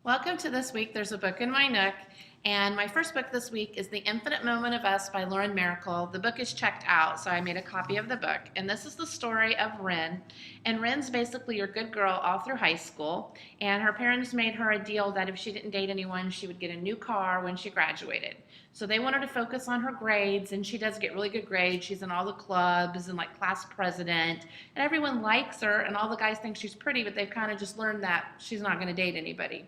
Welcome to This Week. There's a book in my Nook. And my first book this week is The Infinite Moment of Us by Lauren Miracle. The book is checked out, so I made a copy of the book. And this is the story of Ren. And Ren's basically your good girl all through high school. And her parents made her a deal that if she didn't date anyone, she would get a new car when she graduated. So they want her to focus on her grades, and she does get really good grades. She's in all the clubs and like class president. And everyone likes her, and all the guys think she's pretty, but they've kind of just learned that she's not going to date anybody.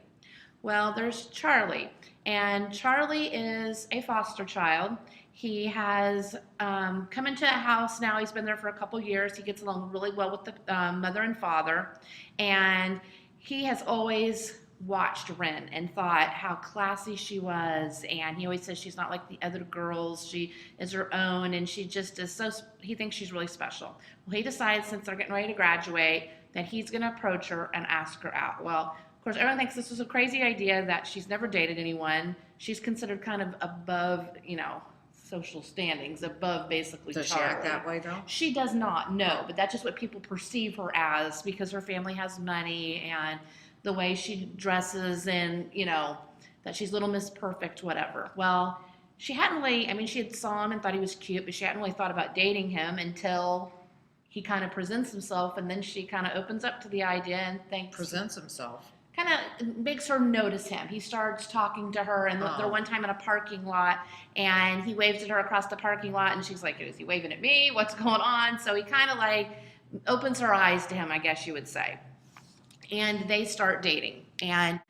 Well, there's Charlie, and Charlie is a foster child. He has come into a house now. He's been there for a couple years. He gets along really well with the mother and father, and he has always watched Ren and thought how classy she was, and he always says she's not like the other girls. She is her own, and she just is so, he thinks she's really special. Well, he decides since they're getting ready to graduate that he's going to approach her and ask her out. Well, of course, everyone thinks this was a crazy idea, that she's never dated anyone. She's considered kind of above, social standings, above basically Does Charlie. she act that way, though? She does not, no, but that's just what people perceive her as because her family has money and the way she dresses and, that she's Little Miss Perfect, whatever. Well, she hadn't really, she had saw him and thought he was cute, but she hadn't really thought about dating him until he kind of presents himself, and then she kind of opens up to the idea and thinks... Presents himself? Kind of makes her notice him. He starts talking to her, and they're one time in a parking lot, and he waves at her across the parking lot, and she's like, is he waving at me? What's going on? So he kind of like opens her eyes to him, I guess you would say. And they start dating, and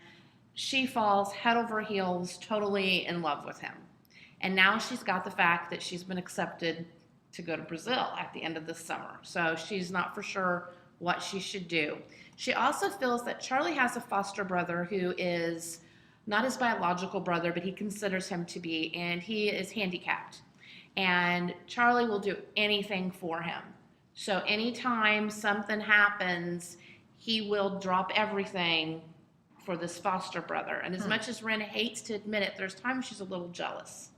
she falls head over heels, totally in love with him. And now she's got the fact that she's been accepted to go to Brazil at the end of this summer. So she's not for sure what she should do. She also feels that Charlie has a foster brother who is not his biological brother, but he considers him to be, and he is handicapped. And Charlie will do anything for him. So anytime something happens, he will drop everything for this foster brother. And as much as Ren hates to admit it, there's times she's a little jealous.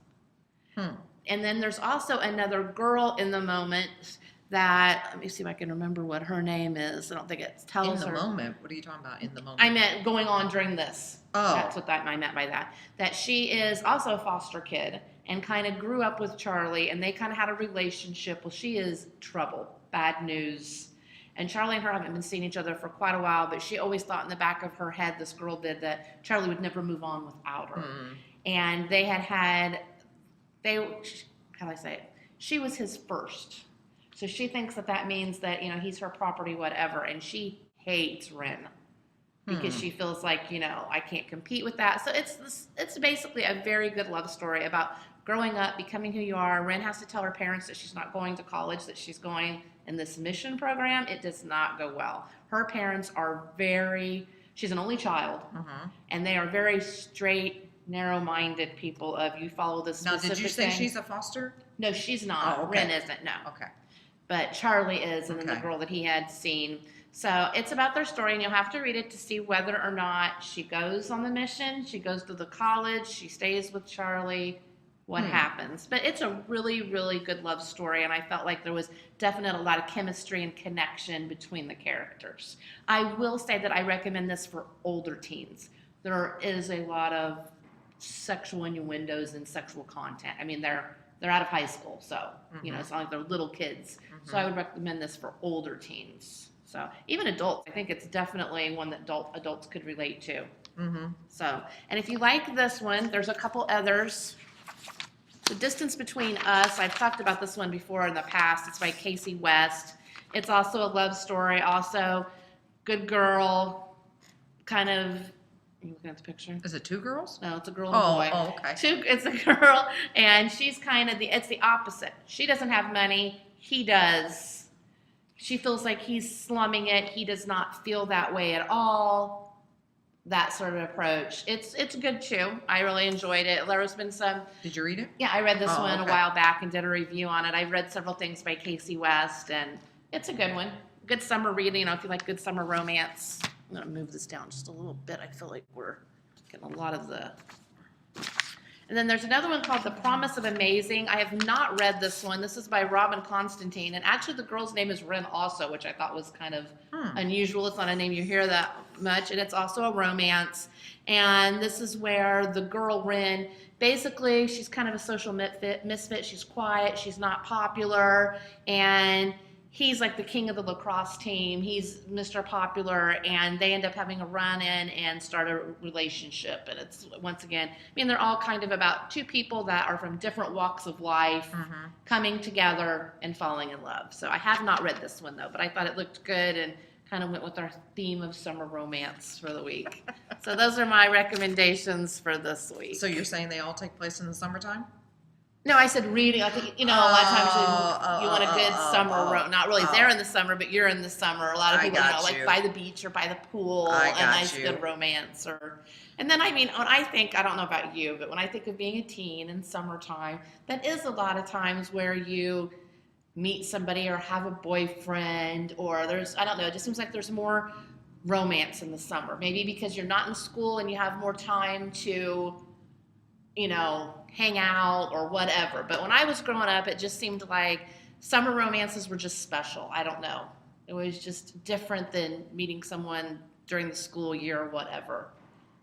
And then there's also another girl in the moment that, let me see if I can remember what her name is. I don't think it tells her. In the moment? What are you talking about, in the moment? I meant going on during this. Oh. That's what I meant by that. That she is also a foster kid and kind of grew up with Charlie, and they kind of had a relationship. Well, she is trouble, bad news. And Charlie and her haven't been seeing each other for quite a while, but she always thought in the back of her head, this girl did, that Charlie would never move on without her. And they how do I say it? She was his first. So she thinks that means that, he's her property, whatever. And she hates Ren because she feels like, I can't compete with that. So it's basically a very good love story about growing up, becoming who you are. Ren has to tell her parents that she's not going to college, that she's going in this mission program. It does not go well. Her parents are she's an only child, and they are very straight, narrow-minded people of you follow this specific thing. Now, did you say she's a foster? No, she's not. Oh, okay. Ren isn't, no. Okay. But Charlie is, and then the girl that he had seen. So it's about their story, and you'll have to read it to see whether or not she goes on the mission, she goes to the college, she stays with Charlie, what happens. But it's a really, really good love story, and I felt like there was definitely a lot of chemistry and connection between the characters. I will say that I recommend this for older teens. There is a lot of sexual innuendos and sexual content. They're out of high school, so, it's not like they're little kids. So I would recommend this for older teens. So even adults, I think it's definitely one that adults could relate to. So, and if you like this one, there's a couple others. The Distance Between Us, I've talked about this one before in the past. It's by Casey West. It's also a love story, also good girl, kind of... Are you looking at the picture? Is it two girls? No, it's a girl and a boy. Oh, okay. It's a girl, and she's kind of it's the opposite. She doesn't have money. He does. She feels like he's slumming it. He does not feel that way at all. That sort of approach. It's good too. I really enjoyed it. There has been some. Did you read it? Yeah, I read this one a while back and did a review on it. I've read several things by Casey West, and it's a good one. Good summer reading. If you like good summer romance. I'm going to move this down just a little bit. I feel like we're getting a lot of the... And then there's another one called The Promise of Amazing. I have not read this one. This is by Robin Constantine. And actually the girl's name is Ren also, which I thought was kind of unusual. It's not a name you hear that much, and it's also a romance. And this is where the girl Rin, basically, she's kind of a social misfit. She's quiet. She's not popular, and he's like the king of the lacrosse team. He's Mr. Popular, and they end up having a run-in and start a relationship. And it's, once again, I mean, they're all kind of about two people that are from different walks of life coming together and falling in love. So I have not read this one, though, but I thought it looked good and kind of went with our theme of summer romance for the week. So those are my recommendations for this week. So you're saying they all take place in the summertime? No, I said reading. I think, a lot of times you want a good summer, not really there in the summer, but you're in the summer. A lot of people, like by the beach or by the pool, a nice good romance. And then, I mean, when I think, I don't know about you, but when I think of being a teen in summertime, that is a lot of times where you meet somebody or have a boyfriend, or there's, I don't know, it just seems like there's more romance in the summer. Maybe because you're not in school and you have more time to, hang out or whatever. But when I was growing up, it just seemed like summer romances were just special. I don't know. It was just different than meeting someone during the school year or whatever.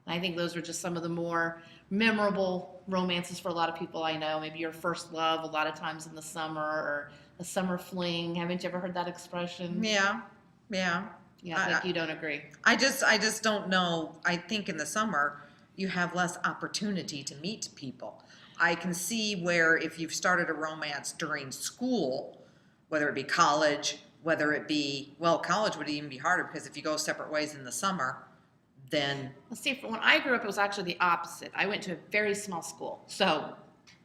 I think those were just some of the more memorable romances for a lot of people I know. Maybe your first love a lot of times in the summer, or a summer fling. Haven't you ever heard that expression? Yeah. Yeah, I think you don't agree. I just don't know. I think in the summer you have less opportunity to meet people. I can see where if you've started a romance during school, whether it be college, whether it be, well, college would even be harder, because if you go separate ways in the summer, then... Let's see, when I grew up, it was actually the opposite. I went to a very small school. So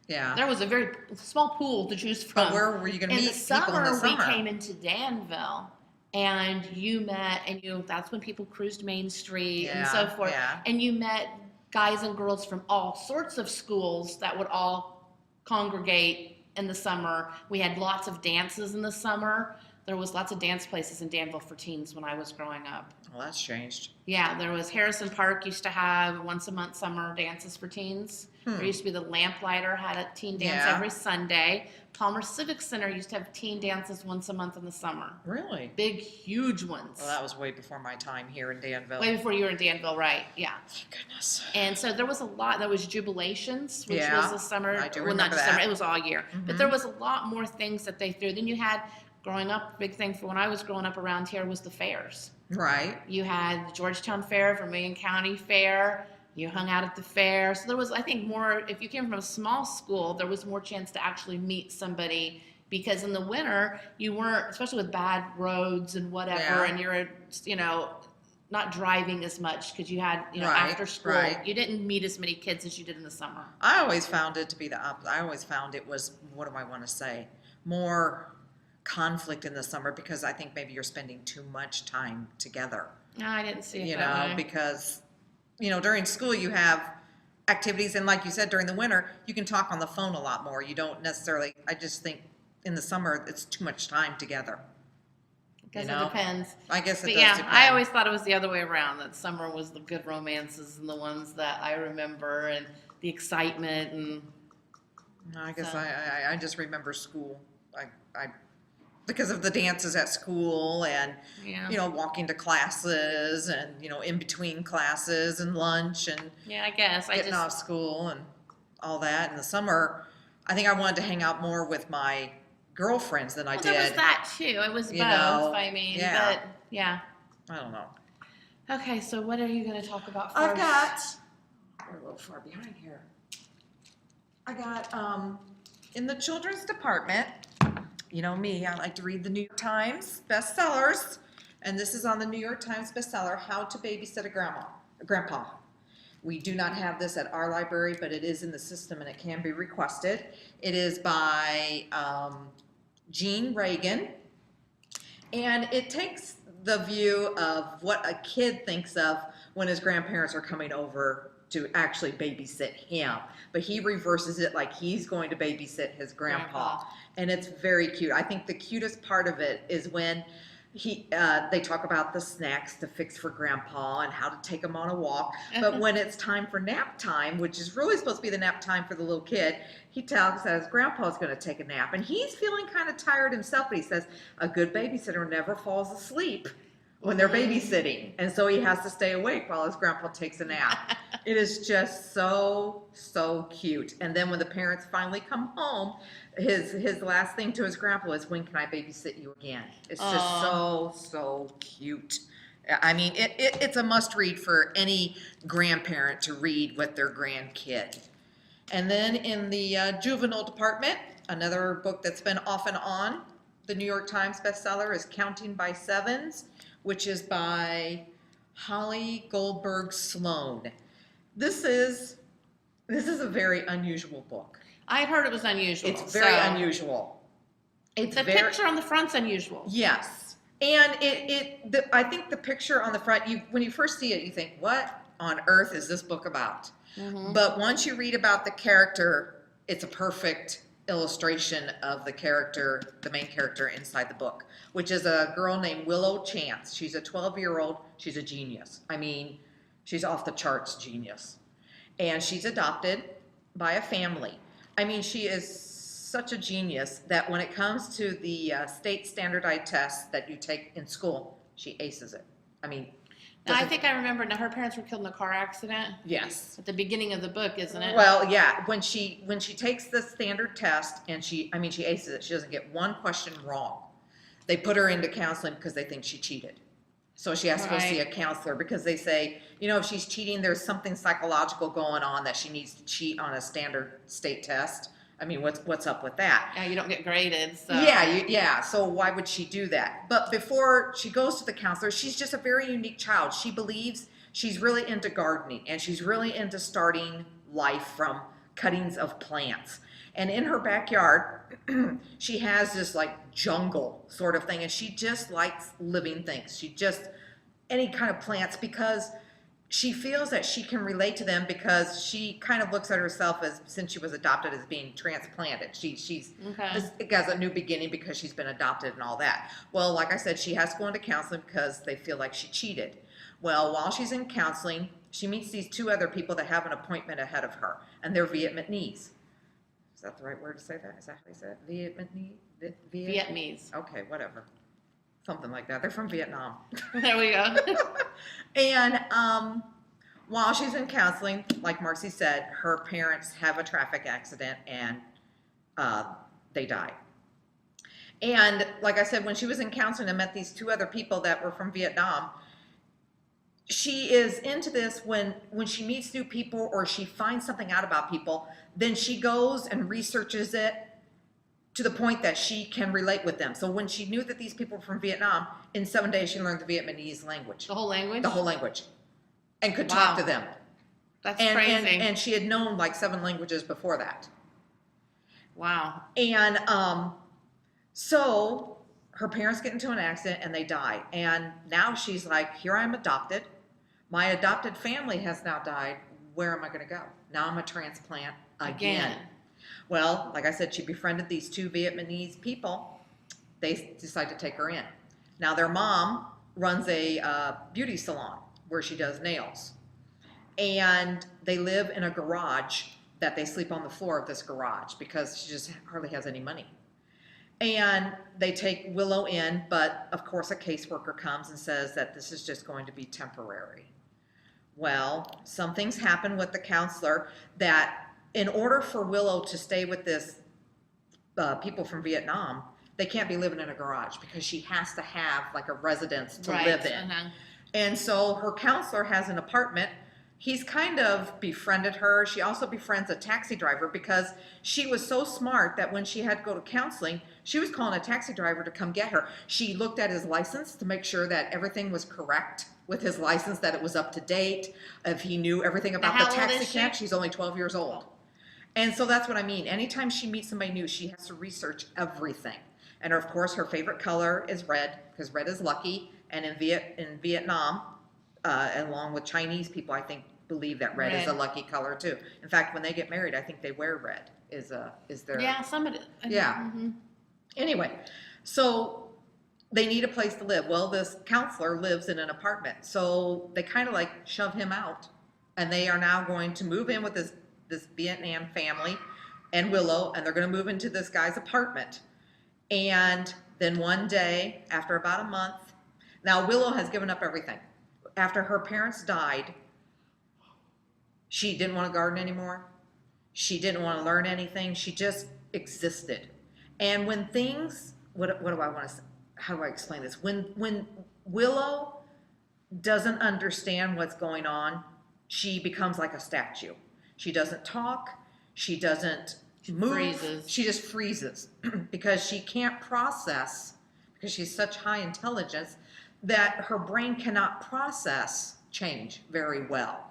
yeah, there was a very small pool to choose from. But where were you going to meet people in the summer? We came into Danville, and you met, and that's when people cruised Main Street and so forth. Yeah. And you met guys and girls from all sorts of schools that would all congregate in the summer. We had lots of dances in the summer. There was lots of dance places in Danville for teens when I was growing up. Well, that's changed. Yeah, there was Harrison Park used to have once a month summer dances for teens. There used to be the Lamplighter had a teen dance every Sunday. Palmer Civic Center used to have teen dances once a month in the summer. Really? Big, huge ones. Well, that was way before my time here in Danville. Way before you were in Danville, right? Yeah. Thank goodness. And so there was a lot. There was Jubilations, which was the summer. I do well, remember not just that. summer. It was all year. But there was a lot more things that they threw. Then you had, growing up, big thing for when I was growing up around here was the fairs. Right. You had the Georgetown Fair, Vermilion County Fair. You hung out at the fair. So there was, I think, more, if you came from a small school, there was more chance to actually meet somebody, because in the winter, you weren't, especially with bad roads and whatever, and you're, not driving as much because you had, after school, you didn't meet as many kids as you did in the summer. I always found it to be the opposite. I always found it was, what do I want to say, more conflict in the summer, because I think maybe you're spending too much time together. No, I didn't see it that way. Because, during school you have activities, and like you said, during the winter, you can talk on the phone a lot more. You don't necessarily, I just think in the summer, it's too much time together. I guess it depends. I guess it does depend. I always thought it was the other way around, that summer was the good romances and the ones that I remember, and the excitement. And I guess I just remember school. I because of the dances at school, and walking to classes, and in between classes and lunch, and I guess getting off school and all that. In the summer, I think I wanted to hang out more with my girlfriends than I did. There was that too. It was both. I mean, but I don't know. Okay, so what are you going to talk about first? We're a little far behind here. I got in the children's department. You know me, I like to read the New York Times bestsellers, and this is on the New York Times bestseller, How to Babysit a Grandpa. We do not have this at our library, but it is in the system and it can be requested. It is by Jean Reagan, and it takes the view of what a kid thinks of when his grandparents are coming over to actually babysit him. But he reverses it like he's going to babysit his grandpa. And it's very cute. I think the cutest part of it is when they talk about the snacks to fix for grandpa and how to take him on a walk. But when it's time for nap time, which is really supposed to be the nap time for the little kid, he tells us grandpa's going to take a nap. And he's feeling kind of tired himself, but he says, a good babysitter never falls asleep when they're babysitting. And so he has to stay awake while his grandpa takes a nap. It is just so, so cute. And then when the parents finally come home, his last thing to his grandpa is, when can I babysit you again? It's just Aw. so cute. I mean, it's a must read for any grandparent to read with their grandkid. And then in the juvenile department, another book that's been off and on, the New York Times bestseller is Counting by Sevens, which is by Holly Goldberg Sloan. This is a very unusual book. I had heard it was unusual. It's very unusual. It's the picture on the front's unusual. Yes. And I think the picture on the front, when you first see it, you think, what on earth is this book about? Mm-hmm. But once you read about the character, it's a perfect illustration of the character, the main character inside the book, which is a girl named Willow Chance. She's a 12-year-old. She's a genius. I mean, she's off the charts genius. And she's adopted by a family. I mean, she is such a genius that when it comes to the state standardized tests that you take in school, she aces it. I mean, now, I think I remember. Now, her parents were killed in a car accident. yes. At the beginning of the book, isn't it? Well, yeah. When she takes the standard test and she aces it, she doesn't get one question wrong. They put her into counseling because they think she cheated. So she has to go see a counselor because they say, if she's cheating, there's something psychological going on that she needs to cheat on a standard state test. I mean, what's up with that? Yeah, you don't get graded. So. Yeah. So why would she do that? But before she goes to the counselor, she's just a very unique child. She believes she's really into gardening and she's really into starting life from cuttings of plants. And in her backyard, she has this like jungle sort of thing, and she just likes living things. She just any kind of plants because she feels that she can relate to them because she kind of looks at herself as, since she was adopted, as being transplanted. She's has a new beginning because she's been adopted and all that. Well, like I said, she has to go into counseling because they feel like she cheated. Well, while she's in counseling, she meets these two other people that have an appointment ahead of her, and they're Vietnamese. Is that the right word to say that? Is that how you say it? Vietnamese. Okay, whatever. Something like that. They're from Vietnam. There we go. And while she's in counseling, like Marcy said, her parents have a traffic accident and they die. And like I said, when she was in counseling and met these two other people that were from Vietnam, she is into this when she meets new people or she finds something out about people, then she goes and researches it to the point that she can relate with them. So when she knew that these people were from Vietnam, in 7 days she learned the Vietnamese language. The whole language? The whole language. And could talk to them. That's crazy. And she had known like 7 languages before that. Wow. And so her parents get into an accident and they die. And now she's like, here I am adopted. My adopted family has now died. Where am I going to go? Now I'm a transplant again. Well, like I said, she befriended these two Vietnamese people. They decide to take her in. Now their mom runs a beauty salon where she does nails. And they live in a garage that they sleep on the floor of this garage because she just hardly has any money. And they take Willow in, but of course a caseworker comes and says that this is just going to be temporary. Well, some things happen with the counselor that in order for Willow to stay with this people from Vietnam, they can't be living in a garage because she has to have like a residence to live in. And so her counselor has an apartment. He's kind of befriended her. She also befriends a taxi driver because she was so smart that when she had to go to counseling, she was calling a taxi driver to come get her. She looked at his license to make sure that everything was correct with his license, that it was up to date, if he knew everything about the taxi cab. She's only 12 years old. And so that's what I mean. Anytime she meets somebody new, she has to research everything. And of course, her favorite color is red because red is lucky. And in Vietnam, along with Chinese people, I think believe that red is a lucky color too. In fact, when they get married, I think they wear red. Is their somebody. Yeah. Mm-hmm. Anyway, so they need a place to live. Well, this counselor lives in an apartment, so they kind of like shove him out, and they are now going to move in with this Vietnam family and Willow, and they're going to move into this guy's apartment. And then one day, after about a month, Now, Willow has given up everything. After her parents died, she didn't want to garden anymore. She didn't want to learn anything. She just existed. And when things, what do I want to say? How do I explain this? When Willow doesn't understand what's going on, she becomes like a statue. She doesn't talk. She doesn't move. Freezes. She just freezes because she can't process, because she's such high intelligence that her brain cannot process change very well.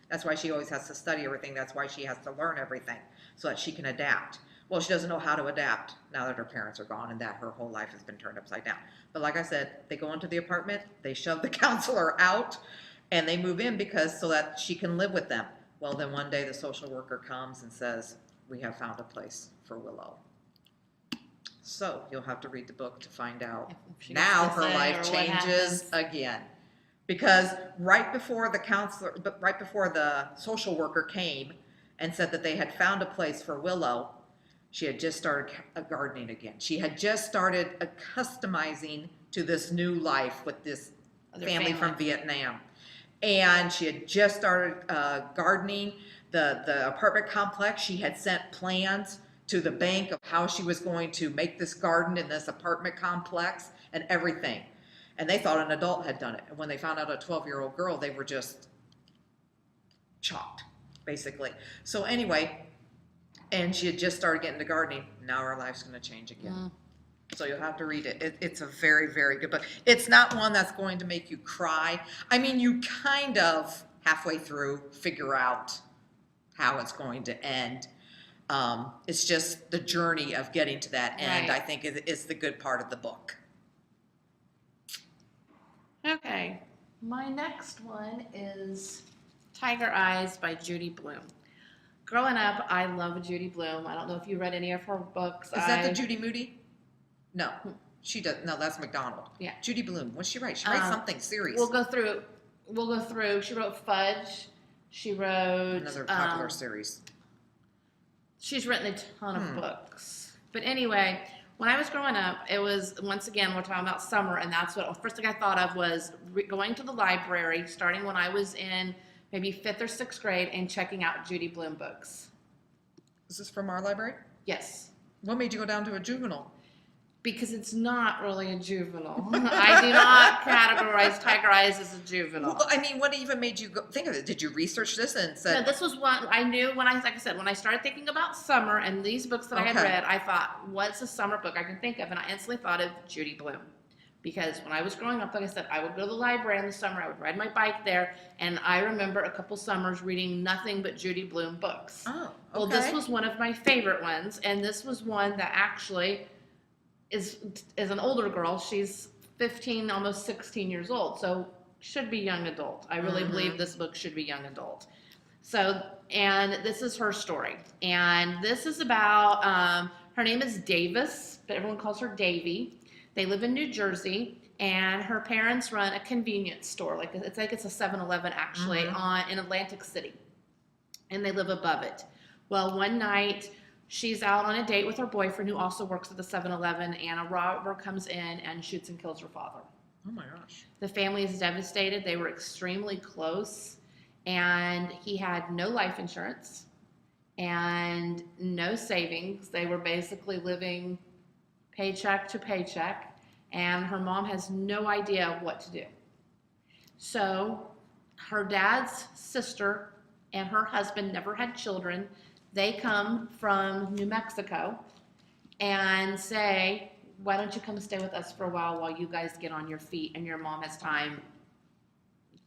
That's why she always has to study everything. That's why she has to learn everything so that she can adapt. Well, she doesn't know how to adapt now that her parents are gone and that her whole life has been turned upside down. But like I said, they go into the apartment, they shove the counselor out, and they move in because so that she can live with them. Well, then one day the social worker comes and says, we have found a place for Willow. So you'll have to read the book to find out. Now her life changes again. Because right before the social worker came and said that they had found a place for Willow, she had just started gardening again. She had just started customizing to this new life with this family from Vietnam. And she had just started gardening. The apartment complex, she had sent plans to the bank of how she was going to make this garden in this apartment complex and everything. And they thought an adult had done it. And when they found out a 12-year-old girl, they were just shocked, basically. So anyway, and she had just started getting to gardening. Now her life's going to change again. Mm. So you'll have to read it. It's a very, very good book. It's not one that's going to make you cry. I mean, you kind of halfway through figure out how it's going to end. It's just the journey of getting to that end, right. I think, is the good part of the book. Okay, my next one is Tiger Eyes by Judy Blume. Growing up, I love Judy Blume. I don't know if you read any of her books. Is that the Judy Moody? No, she does. No, that's McDonald. Yeah. Judy Blume. What's she write? She writes something serious. We'll go through. She wrote Fudge. She wrote another popular series. She's written a ton of books. But anyway, when I was growing up, it was, once again, we're talking about summer, and that's what first thing I thought of was going to the library, starting when I was in maybe 5th or 6th grade, and checking out Judy Blume books. Is this from our library? Yes. What made you go down to a juvenile? Because it's not really a juvenile. I do not categorize Tiger Eyes as a juvenile. Well, I mean, what even made you think of it? Did you research this and said? No, this was one I knew when like I said, when I started thinking about summer and these books that I had read, I thought, what's a summer book I can think of? And I instantly thought of Judy Blume. Because when I was growing up, like I said, I would go to the library in the summer, I would ride my bike there, and I remember a couple summers reading nothing but Judy Blume books. Oh, okay. Well, this was one of my favorite ones, and this was one that actually is an older girl. She's 15, almost 16 years old, so should be young adult. I really believe this book should be young adult. So, and this is her story. And this is about, her name is Davis, but everyone calls her Davy. They live in New Jersey, and her parents run a convenience store. It's a 7-Eleven actually in Atlantic City, and they live above it. Well, one night, she's out on a date with her boyfriend who also works at the 7-Eleven, and a robber comes in and shoots and kills her father. Oh my gosh. The family is devastated. They were extremely close, and he had no life insurance and no savings. They were basically living paycheck to paycheck, and her mom has no idea what to do. So her dad's sister and her husband never had children. They come from New Mexico and say, why don't you come stay with us for a while you guys get on your feet and your mom has time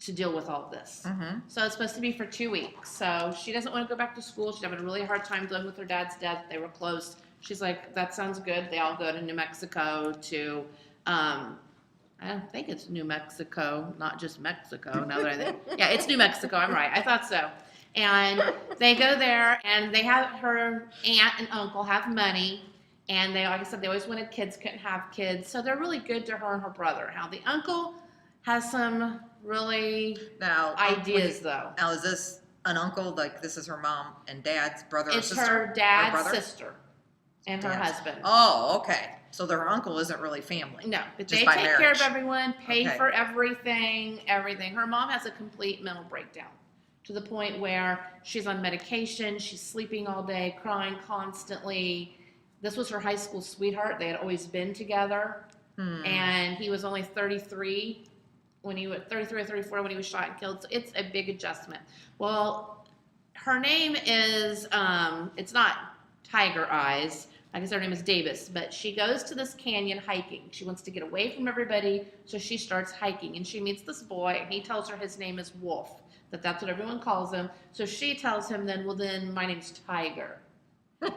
to deal with all of this. So it's supposed to be for 2 weeks. So she doesn't want to go back to school. She's having a really hard time dealing with her dad's death. They were close. She's like, that sounds good. They all go to New Mexico to, I think it's New Mexico, not just Mexico. Now that I think, yeah, it's New Mexico. I'm right. I thought so. And they go there, and they have her aunt and uncle have money, and they, like I said, they always wanted kids, couldn't have kids, so they're really good to her and her brother. Now, the uncle has some really ideas, though. Now, is this an uncle, like this is her mom and dad's brother or sister? It's her dad's sister. and her husband. Oh, okay. So their uncle isn't really family. No, but Just they by take care marriage. of everyone, pay Okay. for everything. Her mom has a complete mental breakdown to the point where she's on medication, she's sleeping all day, crying constantly. This was her high school sweetheart. They had always been together. And he was only 33 when he was 33 or 34 when he was shot and killed. So it's a big adjustment. Well, her name is it's not Tiger Eyes. I guess her name is Davis, but she goes to this canyon hiking. She wants to get away from everybody, so she starts hiking, and she meets this boy, and he tells her his name is Wolf, that's what everyone calls him. So she tells him then my name's Tiger.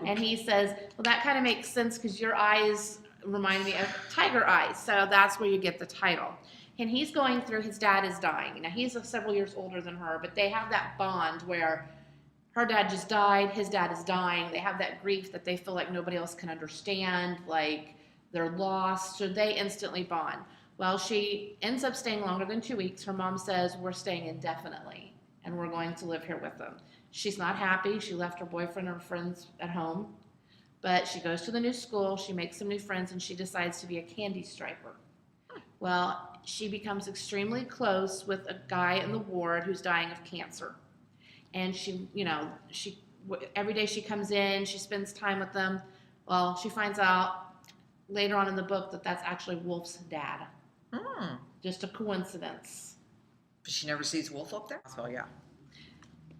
And he says, well, that kind of makes sense because your eyes remind me of tiger eyes, so that's where you get the title. And he's going through, his dad is dying. Now, he's several years older than her, but they have that bond where her dad just died, his dad is dying. They have that grief that they feel like nobody else can understand, like they're lost, so they instantly bond. Well, she ends up staying longer than 2 weeks. Her mom says, we're staying indefinitely, and we're going to live here with them. She's not happy. She left her boyfriend and her friends at home, but she goes to the new school, she makes some new friends, and she decides to be a candy striper. Well, she becomes extremely close with a guy in the ward who's dying of cancer. And she every day she comes in, she spends time with them. Well, she finds out later on in the book that that's actually Wolf's dad. Just a coincidence. But she never sees Wolf up there? Oh, yeah.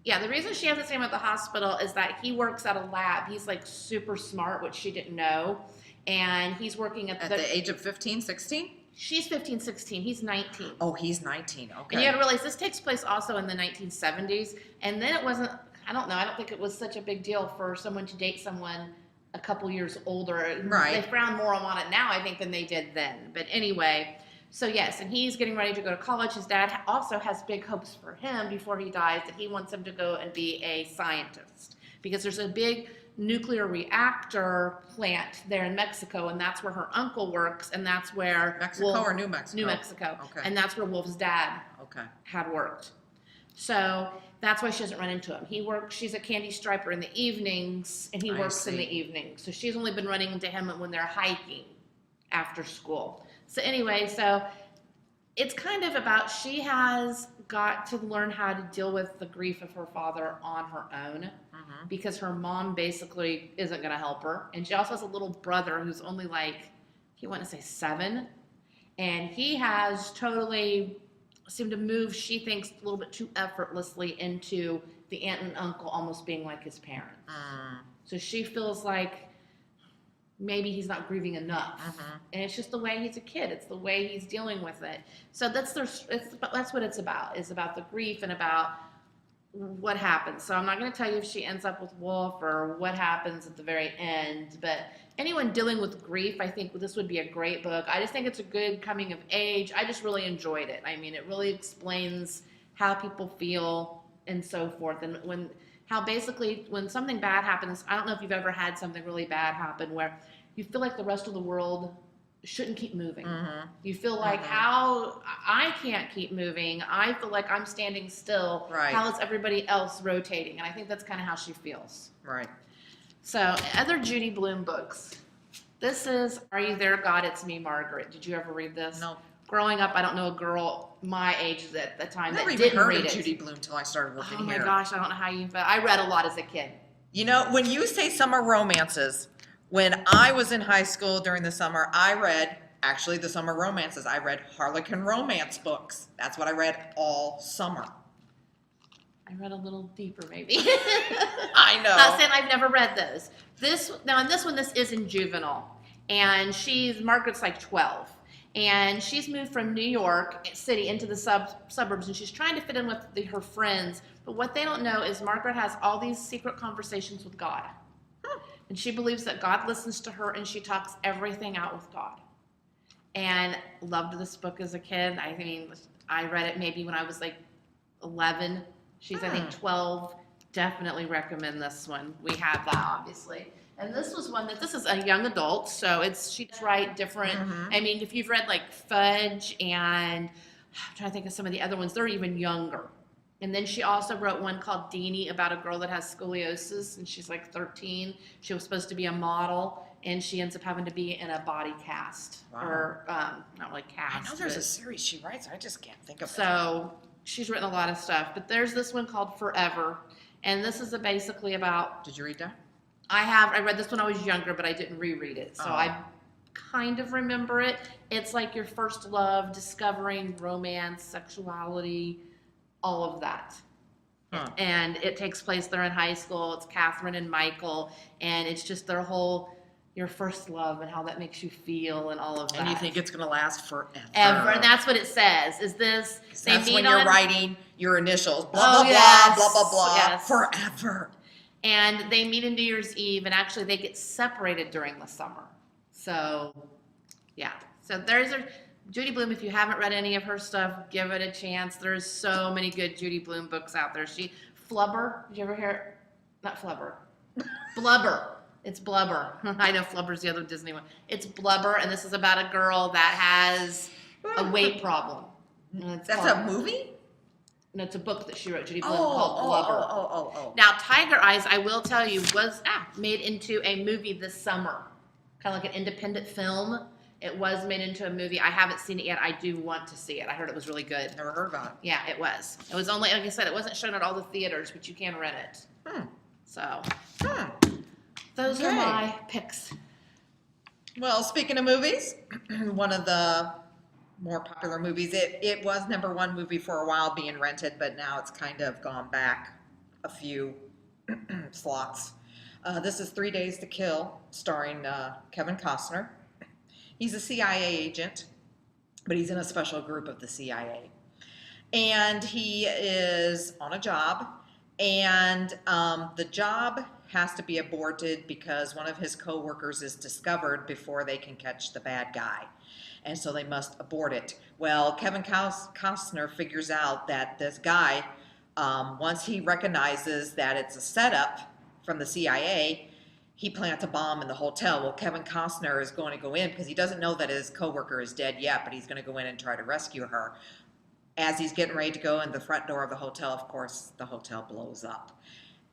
Yeah, the reason she has his name at the hospital is that he works at a lab. He's like super smart, which she didn't know. And he's working at the age of 15, 16? She's 15, 16. He's 19. Oh, he's 19. Okay. And you gotta realize this takes place also in the 1970s. And then it wasn't, I don't think it was such a big deal for someone to date someone a couple years older. Right. They frown more on it now, I think, than they did then. But anyway, so yes, and he's getting ready to go to college. His dad also has big hopes for him before he dies, that he wants him to go and be a scientist. Because there's a big nuclear reactor plant there in Mexico, and that's where her uncle works, and that's where Mexico or New Mexico? New Mexico. Okay. And that's where Wolf's dad Okay. had worked. So that's why she doesn't run into him. She's a candy striper in the evenings, and he works in the evenings. So she's only been running into him when they're hiking after school. So anyway, so it's kind of about, she has got to learn how to deal with the grief of her father on her own, because her mom basically isn't going to help her. And she also has a little brother who's only like, you want to say 7, and he has totally seemed to move, she thinks, a little bit too effortlessly into the aunt and uncle almost being like his parents. So she feels like maybe he's not grieving enough. And it's just the way he's a kid. It's the way he's dealing with it. So that's what it's about. It's about the grief and about what happens. So I'm not going to tell you if she ends up with Wolf or what happens at the very end. But anyone dealing with grief, I think this would be a great book. I just think it's a good coming of age. I just really enjoyed it. I mean, it really explains how people feel and so forth. And how basically when something bad happens, I don't know if you've ever had something really bad happen where you feel like the rest of the world shouldn't keep moving. You feel like, how I can't keep moving. I feel like I'm standing still. Right. How is everybody else rotating? And I think that's kind of how she feels. Right. So other Judy Blume books. This is Are You There, God? It's Me, Margaret. Did you ever read this? No. Growing up, I don't know a girl my age at the time that Never didn't even heard read of it. Judy Blume until I started working here. Oh my gosh, I don't know how you, but I read a lot as a kid. You know, when you say summer romances, when I was in high school during the summer, I read, actually the summer romances, I read Harlequin romance books. That's what I read all summer. I read a little deeper, maybe. I know. Not saying I've never read those. Now in this one, this is in juvenile, and Margaret's like 12, and she's moved from New York City into the suburbs, and she's trying to fit in with her friends. But what they don't know is Margaret has all these secret conversations with God, and she believes that God listens to her, and she talks everything out with God. And loved this book as a kid. I mean, I read it maybe when I was like 11. She's, I think, 12. Definitely recommend this one. We have that, obviously. And this was one this is a young adult, so she's right, different. I mean, if you've read like Fudge and I'm trying to think of some of the other ones, they're even younger. And then she also wrote one called Deanie about a girl that has scoliosis and she's like 13. She was supposed to be a model and she ends up having to be in a body cast. Wow. Or not really cast. I know there's but- a series she writes. I just can't think of it. So she's written a lot of stuff. But there's this one called Forever. And this is basically about. Did you read that? I read this when I was younger, but I didn't reread it. So Oh. I kind of remember it. It's like your first love, discovering romance, sexuality, all of that. Huh. And it takes place there in high school. It's Catherine and Michael, and it's just their whole your first love and how that makes you feel and all of that. And you think it's going to last forever. Ever, and that's what it says. Is this? They That's meet when you're on, writing your initials. Blah, Oh, blah, yes, blah, blah, blah, blah. yes. Forever. and they meet on New Year's Eve, and actually they get separated during the summer. So, yeah. So there's a Judy Blume. If you haven't read any of her stuff, give it a chance. There's so many good Judy Blume books out there. Flubber. Did you ever hear? Not Flubber. Blubber. It's Blubber. I know Flubber's the other Disney one. It's Blubber, and this is about a girl that has a weight problem. And it's That's called- a movie? No, it's a book that she wrote, Judy Blume, called Blubber. Oh. Now, Tiger Eyes, I will tell you, was made into a movie this summer. Kind of like an independent film. It was made into a movie. I haven't seen it yet. I do want to see it. I heard it was really good. Never heard about it. Yeah, it was. It was only, like I said, it wasn't shown at all the theaters, but you can rent it. Hmm. So, Hmm. those are Okay. my picks. Well, speaking of movies, one of the more popular movies, it was #1 movie for a while being rented, but now it's kind of gone back a few slots. This is 3 Days to Kill, starring Kevin Costner. He's a CIA agent, but he's in a special group of the CIA. And he is on a job, and the job has to be aborted because one of his coworkers is discovered before they can catch the bad guy. And so they must abort it. Well, Kevin Costner figures out that this guy, once he recognizes that it's a setup from the CIA, he plants a bomb in the hotel. Well, Kevin Costner is going to go in because he doesn't know that his coworker is dead yet, but he's going to go in and try to rescue her. As he's getting ready to go in the front door of the hotel, of course, the hotel blows up.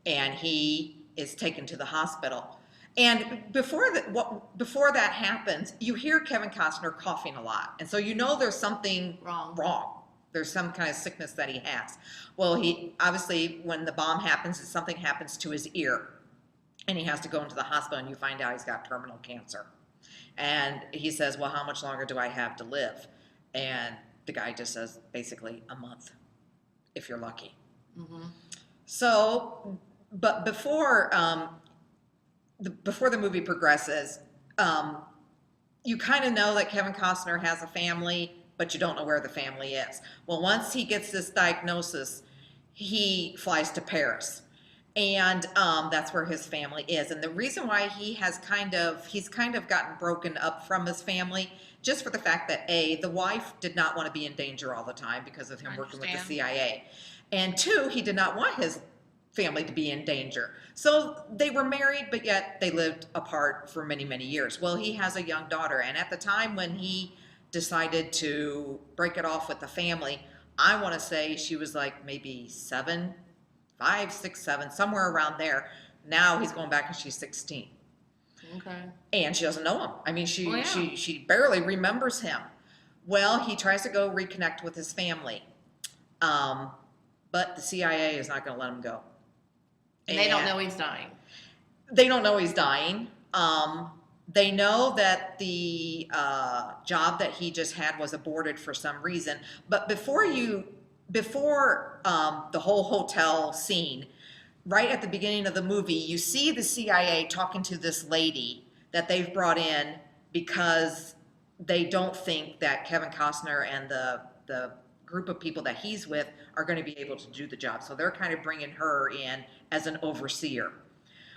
And he is taken to the hospital. And before that happens, you hear Kevin Costner coughing a lot. And so you know there's something wrong. There's some kind of sickness that he has. Well, he obviously, when the bomb happens, something happens to his ear. And he has to go into the hospital, and you find out he's got terminal cancer. And he says, well, how much longer do I have to live? And the guy just says, basically, a month, if you're lucky. Mm-hmm. So, but before the movie progresses, you kind of know that Kevin Costner has a family, but you don't know where the family is. Well, once he gets this diagnosis, he flies to Paris. And that's where his family is. And the reason why he's kind of gotten broken up from his family, just for the fact that A, the wife did not want to be in danger all the time because of him working with the CIA. And 2, he did not want his family to be in danger. So they were married, but yet they lived apart for many, many years. Well, he has a young daughter. And at the time when he decided to break it off with the family, I want to say she was like maybe 5, 6, 7, somewhere around there. Now he's going back and she's 16. Okay. And she doesn't know him. I mean, Oh, yeah. she barely remembers him. Well, he tries to go reconnect with his family. But the CIA is not going to let him go. And they don't know he's dying. They don't know he's dying. They know that the job that he just had was aborted for some reason. But before the whole hotel scene, right at the beginning of the movie, you see the CIA talking to this lady that they've brought in because they don't think that Kevin Costner and the group of people that he's with are going to be able to do the job. So they're kind of bringing her in as an overseer.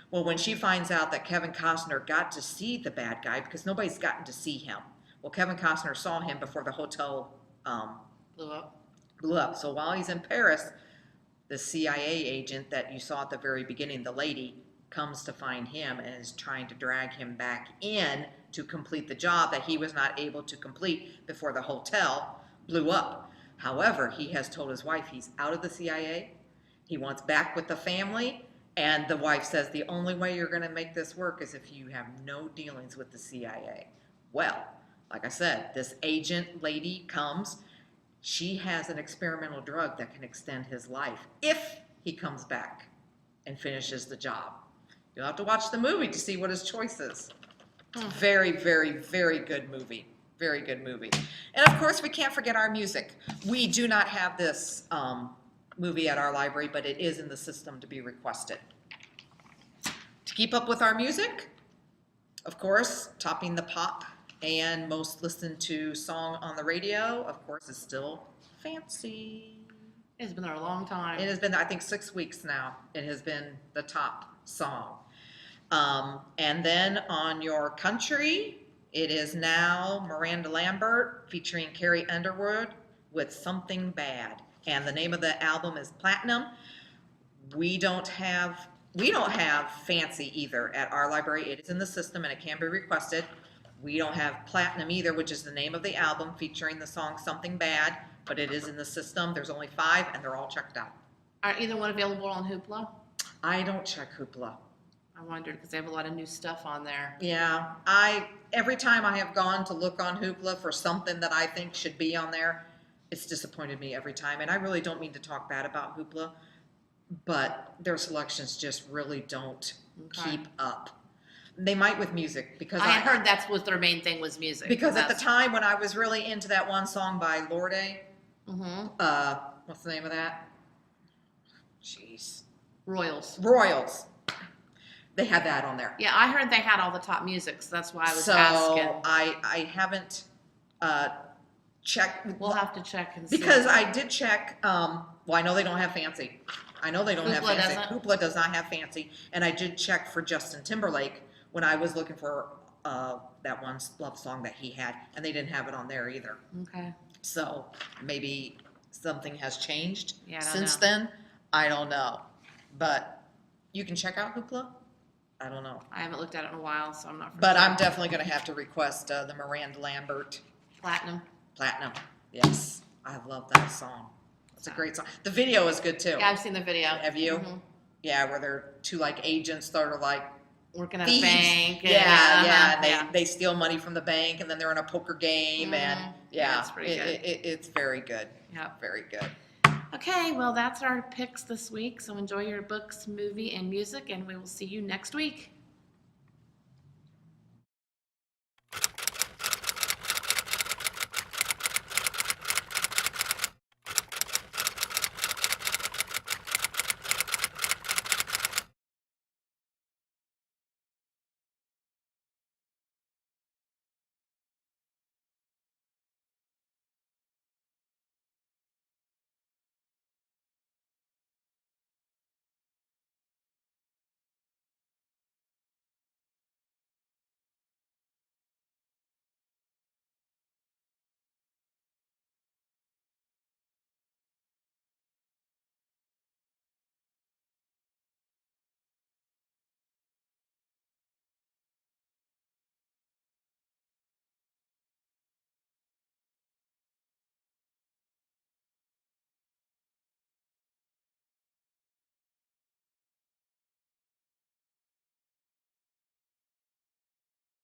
Well, when she finds out that Kevin Costner got to see the bad guy, because nobody's gotten to see him. Well, Kevin Costner saw him before the hotel blew up. So while he's in Paris, the CIA agent that you saw at the very beginning, the lady, comes to find him and is trying to drag him back in to complete the job that he was not able to complete before the hotel blew up. However, he has told his wife he's out of the CIA. He wants back with the family. And the wife says the only way you're going to make this work is if you have no dealings with the CIA. Well, like I said, this agent lady comes. She has an experimental drug that can extend his life if he comes back and finishes the job. You'll have to watch the movie to see what his choice is. It's a very, very, very good movie. Very good movie. And of course, we can't forget our music. We do not have this movie at our library, but it is in the system to be requested. To keep up with our music, of course, topping the pop and most listened to song on the radio, of course, is still Fancy. It's been there a long time. It has been, I think, 6 weeks now. It has been the top song. And then on your country, it is now Miranda Lambert featuring Carrie Underwood with Something Bad. And the name of the album is Platinum. We don't have Fancy either at our library. It is in the system and it can be requested. We don't have Platinum either, which is the name of the album featuring the song Something Bad, but it is in the system. There's only 5 and they're all checked out. Are either one available on Hoopla? I don't check Hoopla. I wondered because they have a lot of new stuff on there. Yeah, every time I have gone to look on Hoopla for something that I think should be on there, it's disappointed me every time. And I really don't mean to talk bad about Hoopla, but their selections just really don't keep up. They might with music because I heard that's what their main thing was music. Because at the time when I was really into that one song by Lorde, what's the name of that? Jeez. Royals. They had that on there. Yeah, I heard they had all the top music, so that's why I was asking. So I haven't checked. We'll have to check and see. Because I did check, well, I know they don't have Fancy. I know they don't have Hoopla Fancy. doesn't? Hoopla does not have Fancy. And I did check for Justin Timberlake when I was looking for that one love song that he had, and they didn't have it on there either. Okay. So maybe something has changed since then. I don't know. But you can check out Hoopla. I don't know. I haven't looked at it in a while, so I'm not But I'm definitely going to have to request the Miranda Lambert Platinum. Yes. I love that song. It's a great song. The video is good too. Yeah, I've seen the video. Have you? Mm-hmm. Yeah, where they're 2 like agents that are like working at thieves. a bank. And they steal money from the bank and then they're in a poker game and it's pretty good. It's very good. Yeah. Very good. Okay, well that's our picks this week. So enjoy your books, movie, and music, and we will see you next week.